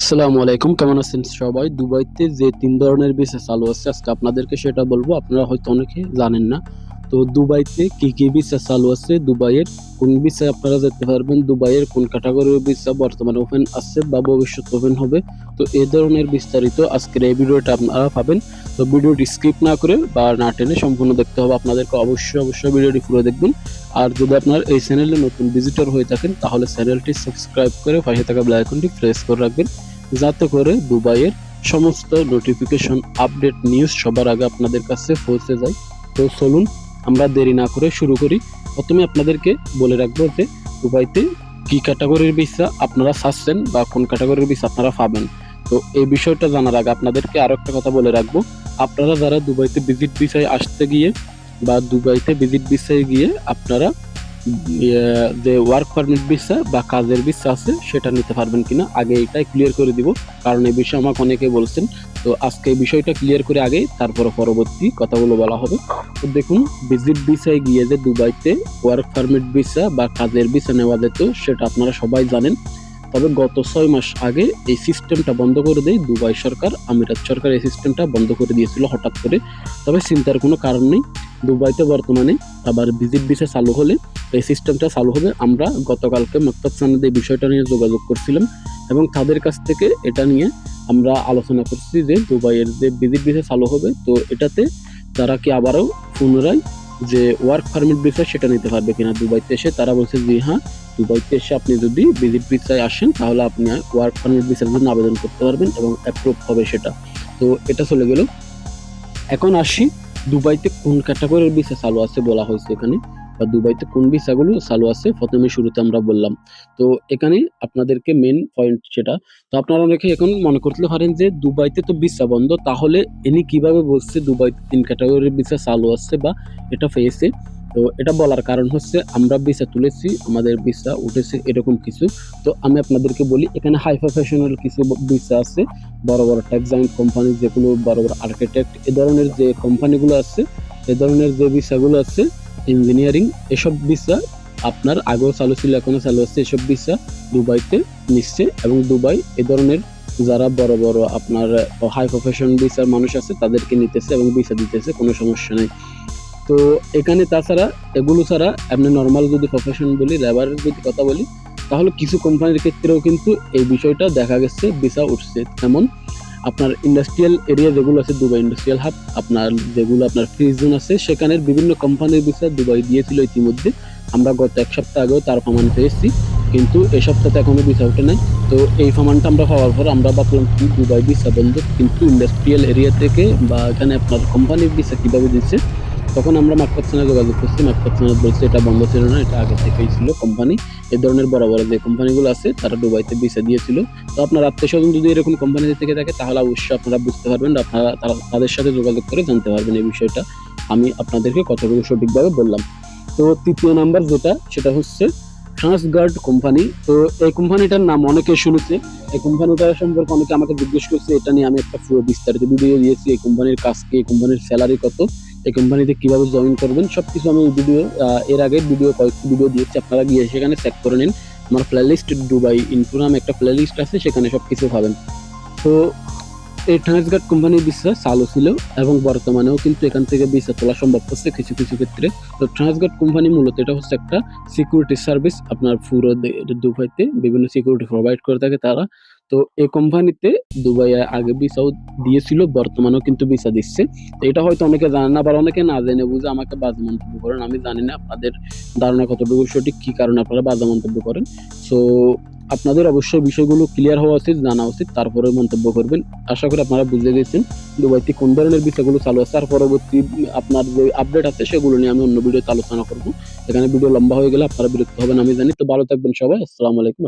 আসসালামু আলাইকুম, কেমন আছেন সবাই? দুবাইতে যে ৩ ধরনের ভিসা চালু আছে আজকে আপনাদেরকে সেটা বলবো। আপনারা হয়তো অনেকে জানেন না। তো দুবাইতে কি ভিসা চালু আছে, দুবাইয়ের কোন ভিসায় আপনারা যেতে পারবেন, দুবাইয়ের কোন ক্যাটাগরির ভিসা বর্তমানে ওপেন আছে বা ভবিষ্যতে ওপেন হবে। তো এই ধরনের বিস্তারিত আজকের এই ভিডিওটা আপনারা পাবেন। তো ভিডিওটি স্কিপ না করে বা না টেনে সম্পূর্ণ দেখতে হবে আপনাদেরকে। অবশ্যই ভিডিওটি পুরো দেখবেন। আর যদি আপনার এই চ্যানেলে নতুন ভিজিটর হয়ে থাকেন তাহলে চ্যানেলটি সাবস্ক্রাইব করে পাশে থাকা বেল আইকনটি প্রেস করে রাখবেন, যাতে করে দুবাইয়ের সমস্ত নোটিফিকেশন আপডেট নিউজ সবার আগে আপনাদের কাছে পৌঁছে যায়। তো চলুন আমরা দেরি না করে শুরু করি। প্রথমে আপনাদেরকে বলে রাখবো যে দুবাইতে কি ক্যাটাগরির ভিসা আপনারা চাচ্ছেন বা কোন ক্যাটাগরির ভিসা আপনারা পাবেন। তো এই বিষয়টা জানার আগে আপনাদেরকে আরো একটা কথা বলে রাখবো। আপনারা যারা দুবাইতে ভিজিট ভিসায় আসতে গিয়ে বা দুবাইতে ভিজিট ভিসায় গিয়ে আপনারা যে ওয়ার্ক পারমিট ভিসা বা কাজের ভিসা আছে সেটা নিতে পারবেন কিনা আগে এটাই ক্লিয়ার করে দিব, কারণ এই বিষয়ে আমাকে অনেকে বলছেন। তো আজকে এই বিষয়টা ক্লিয়ার করে আগে তারপরে পরবর্তী কথাগুলো বলা হবে। তো দেখুন, ভিজিট ভিসায় গিয়ে যে দুবাইতে ওয়ার্ক পারমিট ভিসা বা কাজের ভিসা নেওয়া যেত সেটা আপনারা সবাই জানেন। তবে গত 6 মাস আগে এই সিস্টেমটা বন্ধ করে দেয় দুবাই সরকার, আমিরাত সরকার এই সিস্টেমটা বন্ধ করে দিয়েছিল হঠাৎ করে। তবে চিন্তার কোনো কারণ নেই, দুবাইতে বর্তমানে আবার ভিজিট ভিসা চালু হলে এই সিস্টেমটা চালু হবে। আমরা গতকালকে মাকতাব সানাদে এই বিষয়টা নিয়ে যোগাযোগ করছিলাম এবং তাদের কাছ থেকে এটা নিয়ে আমরা আলোচনা করছি যে দুবাইয়ের যে ভিজিট ভিসা চালু হবে, তো এটাতে তারা কি আবারও পুনরায় যে ওয়ার্ক পারমিট ভিসা সেটা নিতে পারবে কিনা দুবাইতে এসে। তারা বলছে যে হ্যাঁ, দুবাইতে এসে আপনি যদি ভিজিট ভিসায় আসেন তাহলে আপনি ওয়ার্ক পারমিট ভিসার জন্য আবেদন করতে পারবেন এবং অ্যাপ্রুভ হবে সেটা। তো এটা চলে গেল। এখন আসি দুবাইতে কোন ক্যাটাগরির ভিসা চালু আছে বলা হয়েছে এখানে, বা দুবাইতে কোন ভিসাগুলো চালু আছে প্রথমে শুরুতে আমরা বললাম। তো এখানে আপনাদেরকে মেন পয়েন্ট সেটা। তো আপনারা অনেকে এখন মনে করতে পারেন যে দুবাইতে তো ভিসা বন্ধ, তাহলে ইনি কিভাবে বলছে দুবাইতে 3 ক্যাটাগরির ভিসা চালু আছে বা এটা পেয়েছে। তো এটা বলার কারণ হচ্ছে আমরা ভিসা তুলেছি, আমাদের ভিসা উঠেছে এরকম কিছু। তো আমি আপনাদেরকে বলি, এখানে হাই প্রফেশনাল কিছু ভিসা আছে, বড় বড় টেক জায়ান্ট কোম্পানি যেগুলো, বড় বড় আর্কিটেক্ট এ ধরনের যে কোম্পানিগুলো আছে, এ ধরনের যে ভিসাগুলো আছে, ইঞ্জিনিয়ারিং, এসব ভিসা আপনার আগেও চালু ছিল, এখনো চালু আছে। এসব ভিসা দুবাইতে নিচ্ছে এবং দুবাই এ ধরনের যারা বড় বড় আপনার হাই প্রফেশন ভিসার মানুষ আছে তাদেরকে নিতেছে এবং ভিসা দিতেছে, কোনো সমস্যা নেই। তো এখানে তাছাড়া এগুলো ছাড়া এমনি নর্মাল যদি প্রফেশন বলি, লেবারের যদি কথা বলি, তাহলে কিছু কোম্পানির ক্ষেত্রেও কিন্তু এই বিষয়টা দেখা গেছে ভিসা উঠছে। যেমন আপনার ইন্ডাস্ট্রিয়াল এরিয়া যেগুলো আছে, দুবাই ইন্ডাস্ট্রিয়াল হাব, আপনার যেগুলো আপনার ফ্রি জোন আছে, সেখানের বিভিন্ন কোম্পানির ভিসা দুবাই দিয়েছিল ইতিমধ্যে। আমরা গত 1 সপ্তাহ আগেও তার প্রমাণ পেয়েছি, কিন্তু এই সপ্তাহে এখনো ভিসা ওঠে নাই। তো এই প্রমাণটা আমরা পাওয়ার পর আমরা ভাবলাম কি দুবাই ভিসা বন্ধ, কিন্তু ইন্ডাস্ট্রিয়াল এরিয়া থেকে বা এখানে আপনার কোম্পানির ভিসা কিভাবে দিচ্ছে। তখন আমরা মাকতাব থানায় যোগাযোগ করছি, মাকতাব থানা বলছে এটা বন্ধ ছিল না, এটা আগে থেকেই ছিল। কোম্পানি এ ধরনের বড় বড় যে কোম্পানিগুলো আছে তারা দুবাইতে ভিসা দিয়েছিল। তো আপনার আত্মীয় স্বজন যদি এরকম কোম্পানি থেকে থাকে তাহলে অবশ্যই আপনারা বুঝতে পারবেন, আপনারা তাদের সাথে যোগাযোগ করে জানতে পারবেন এই বিষয়টা। আমি আপনাদেরকে কতটুকু সঠিকভাবে বললাম। তো তৃতীয় নাম্বার যেটা, সেটা হচ্ছে ট্রান্সগার্ড কোম্পানি। তো এই কোম্পানিটার নাম অনেকে শুনেছে, এই কোম্পানিটা সম্পর্কে অনেকে আমাকে জিজ্ঞেস করছে, এটা নিয়ে আমি একটা পুরো বিস্তারিত ভিডিও দিয়েছি। এই কোম্পানির কাজ কি, এই কোম্পানির স্যালারি কত, এই কোম্পানিতে কিভাবে জয়েন করবেন, সবকিছু আমি ভিডিও এর আগে কয়েকটি ভিডিও দিয়েছি, আপনারা গিয়ে সেখানে চেক করে নিন। আমার প্লেলিস্ট দুবাই ইনফো নামে একটা প্লেলিস্ট আছে, সেখানে সবকিছু পাবেন। তো এই ট্রান্সগার্ড কোম্পানির ভিসা চালু ছিল এবং বর্তমানেও কিন্তু এখান থেকে ভিসা তোলা সম্ভব হচ্ছে কিছু কিছু ক্ষেত্রে। তো ট্রান্সগার্ড কোম্পানি মূলত এটা হচ্ছে একটা সিকিউরিটি সার্ভিস, আপনার পুরো দুবাইতে বিভিন্ন সিকিউরিটি প্রোভাইড করে থাকে তারা। তো এই কোম্পানিতে দুবাইয়ে আগে ভিসাও দিয়েছিল, বর্তমানেও কিন্তু ভিসা দিচ্ছে। তো এটা হয়তো অনেকে জানেন না, আবার অনেকে না জেনে বুঝে আমাকে বাজে মন্তব্য করেন। আমি জানি না আপনাদের ধারণা কতটুকু সঠিক, কি কারণে আপনারা বাজে মন্তব্য করেন। সো আপনাদের অবশ্যই বিষয়গুলো ক্লিয়ার হওয়া উচিত, জানা উচিত, তারপরে মন্তব্য করবেন। আশা করি আপনারা বুঝে গেছেন দুবাইতে কোন ধরনের ভিসাগুলো চালু আছে। আর পরবর্তী আপনার যে আপডেট আছে সেগুলো নিয়ে আমি অন্য ভিডিওতে আলোচনা করবো। এখানে ভিডিও লম্বা হয়ে গেলে আপনারা বিরক্ত হবেন আমি জানি। তো ভালো থাকবেন সবাই, আসসালামু আলাইকুম।